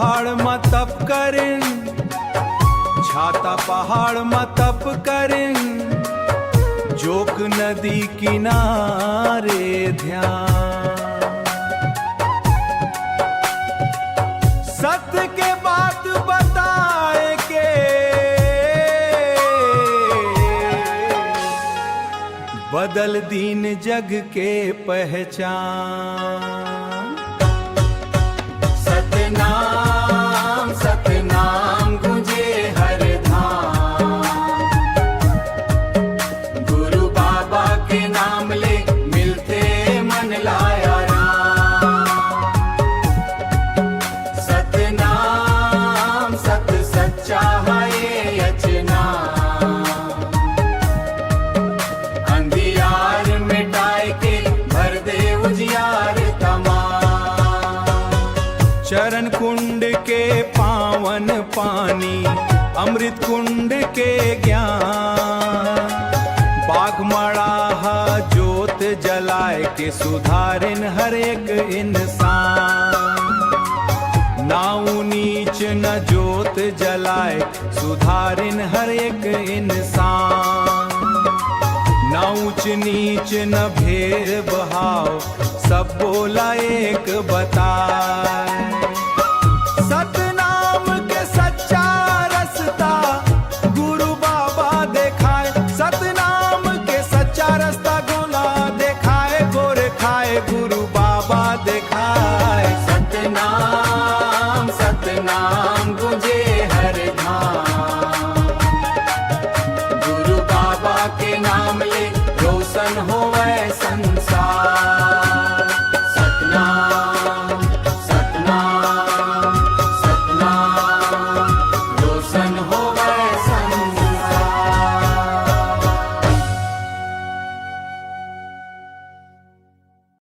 पहाड़ में तप करें, छाता पहाड़ में तप करें, जोक नदी किनारे ध्यान। सत्य के बात बताए के बदल दीन जग के पहचान। सतनाम सतनाम गुंजे हर धाम, गुरु बाबा के नाम ले मिलते मन लाया राम। सतनाम सत सच्चा है ये यचना, अंधियार मिटाए के भर दे उजियार तमाम। चरण कुंड के पावन पानी, अमृत कुंड के ज्ञान, बाघ मड़ाहा जोत जलाए के सुधारिन हर एक इंसान। नाऊ नीच न जोत जलाए सुधारिन हर एक इंसान। न ऊंच नीच न भेद भाव, सब बोला एक बताए। सतनाम के सच्चा रास्ता गुरु बाबा देखाए, सतनाम के सच्चा रास्ता गोला देखाए, गोरे खाए गुरु बाबा देखाए। सतनाम सतनाम गुंजे हर धाम, गुरु बाबा के नाम ले रोशन होवे संसार।